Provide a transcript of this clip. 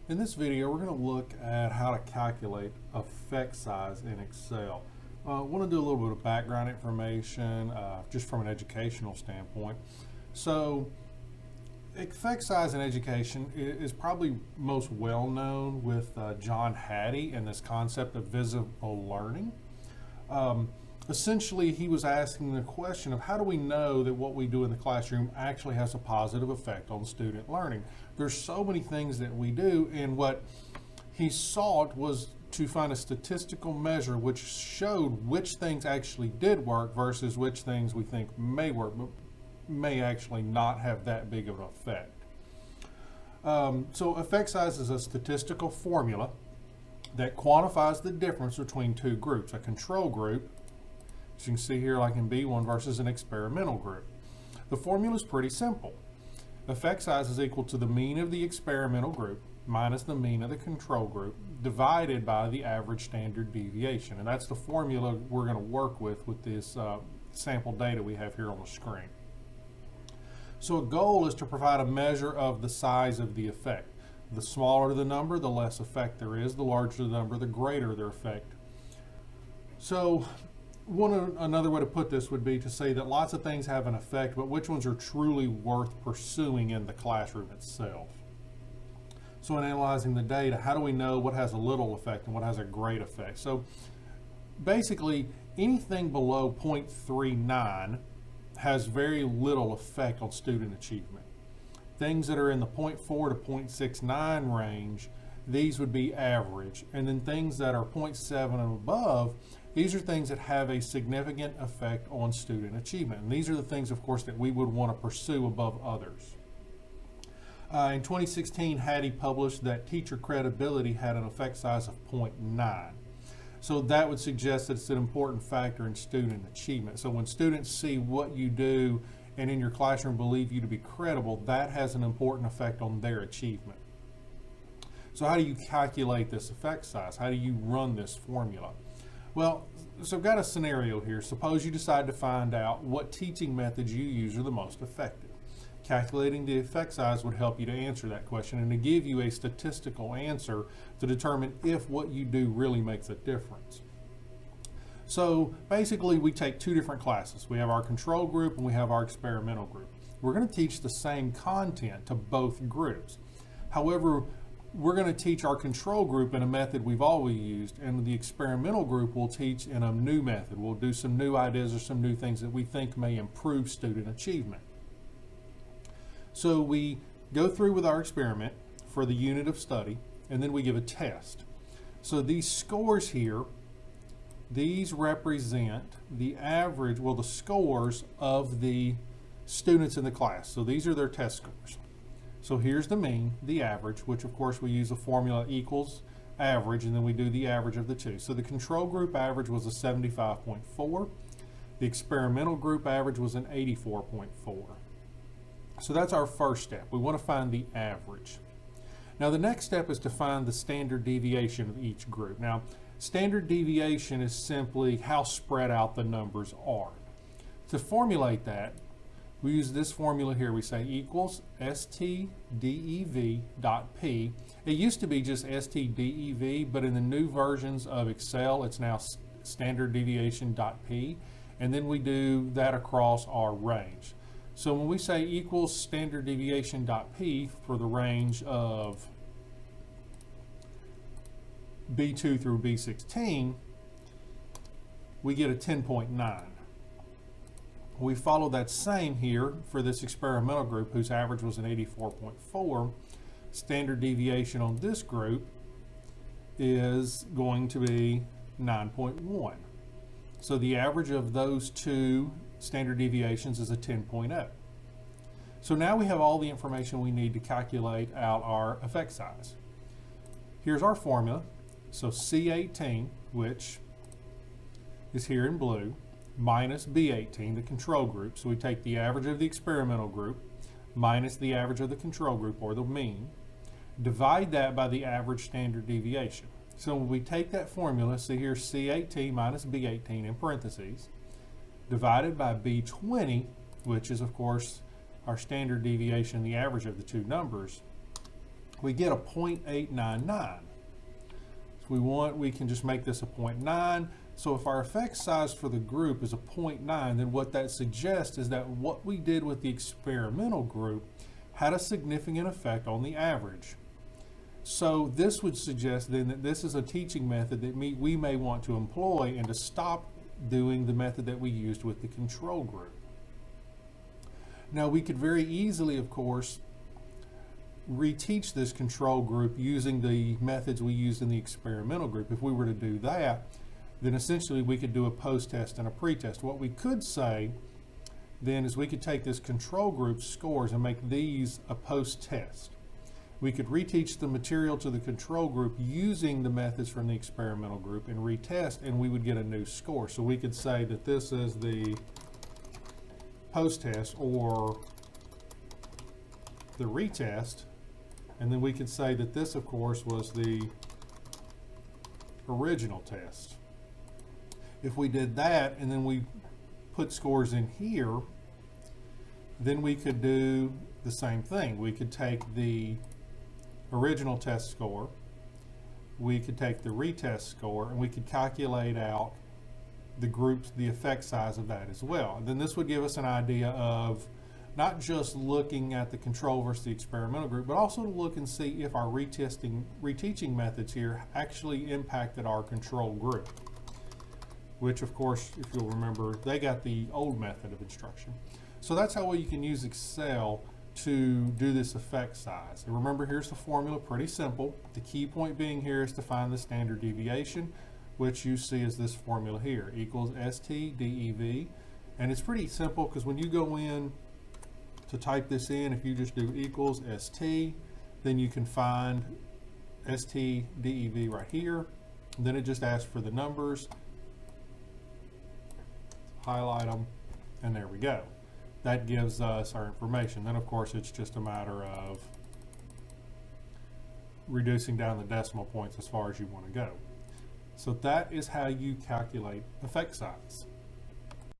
In this video, we're going to look at how to calculate effect size in Excel. I want to do a little bit of background information just from an educational standpoint. So, effect size in education is probably most well known with John Hattie and this concept of visible learning. Essentially, he was asking the question of how do we know that what we do in the classroom actually has a positive effect on student learning? There's so many things that we do, and what he sought was to find a statistical measure which showed which things actually did work versus which things we think may work, but may actually not have that big of an effect. So effect size is a statistical formula that quantifies the difference between two groups, a control group, as you can see here like in B1, versus an experimental group. The formula is pretty simple. Effect size is equal to the mean of the experimental group minus the mean of the control group divided by the average standard deviation. And that's the formula we're going to work with this sample data we have here on the screen. So a goal is to provide a measure of the size of the effect. The smaller the number, the less effect there is. The larger the number, the greater their effect. So another way to put this would be to say that lots of things have an effect, but which ones are truly worth pursuing in the classroom itself? So in analyzing the data, how do we know what has a little effect and what has a great effect? So basically, anything below 0.39 has very little effect on student achievement. Things that are in the 0.4 to 0.69 range, these would be average. And then things that are 0.7 and above, these are things that have a significant effect on student achievement. And these are the things, of course, that we would want to pursue above others. In 2016, Hattie published that teacher credibility had an effect size of 0.9. So that would suggest that it's an important factor in student achievement. So when students see what you do and in your classroom believe you to be credible, that has an important effect on their achievement. So how do you calculate this effect size? How do you run this formula? Well, so I've got a scenario here. Suppose you decide to find out what teaching methods you use are the most effective. Calculating the effect size would help you to answer that question and to give you a statistical answer to determine if what you do really makes a difference. So basically we take two different classes. We have our control group and we have our experimental group. We're going to teach the same content to both groups. However, we're going to teach our control group in a method we've always used, and the experimental group will teach in a new method. We'll do some new ideas or some new things that we think may improve student achievement. So we go through with our experiment for the unit of study, and then we give a test. So these scores here, these represent the average, well, the scores of the students in the class. So these are their test scores. So here's the mean, the average, which of course we use a formula equals average, and then we do the average of the two. So the control group average was a 75.4. The experimental group average was an 84.4. So that's our first step. We want to find the average. Now the next step is to find the standard deviation of each group. Now standard deviation is simply how spread out the numbers are. To formulate that, we use this formula here. We say equals STDEV dot P. It used to be just STDEV, but in the new versions of Excel, it's now standard deviation dot P, and then we do that across our range. So when we say equals standard deviation dot P for the range of B2 through B16, we get a 10.9. We follow that same here for this experimental group whose average was an 84.4. Standard deviation on this group is going to be 9.1. So the average of those two standard deviations is a 10.0. So now we have all the information we need to calculate out our effect size. Here's our formula. So C18, which is here in blue, minus B18, the control group. So we take the average of the experimental group minus the average of the control group, or the mean, divide that by the average standard deviation. So when we take that formula, see here C18 minus B18 in parentheses, divided by B20, which is of course our standard deviation, the average of the two numbers, we get a 0.899. If we can just make this a 0.9. So if our effect size for the group is a 0.9, then what that suggests is that what we did with the experimental group had a significant effect on the average. So this would suggest then that this is a teaching method that we may want to employ and to stop doing the method that we used with the control group. Now we could very easily, of course, reteach this control group using the methods we used in the experimental group. If we were to do that, then essentially we could do a post-test and a pre-test. What we could say then is we could take this control group scores and make these a post-test. We could reteach the material to the control group using the methods from the experimental group and retest, and we would get a new score. So we could say that this is the post-test or the retest, and then we could say that this, of course, was the original test. If we did that and then we put scores in here, then we could do the same thing. We could take the original test score, we could take the retest score, and we could calculate out the groups, the effect size of that as well. And then this would give us an idea of not just looking at the control versus the experimental group, but also to look and see if our reteaching methods here actually impacted our control group, which of course, if you'll remember, they got the old method of instruction. So that's how you can use Excel to do this effect size. And remember, here's the formula, pretty simple. The key point being here is to find the standard deviation, which you see as this formula here, equals ST DEV. And it's pretty simple because when you go in to type this in, if you just do equals ST, then you can find ST DEV right here. And then it just asks for the numbers, highlight them, and there we go. That gives us our information. Then of course it's just a matter of reducing down the decimal points as far as you want to go. So that is how you calculate effect size.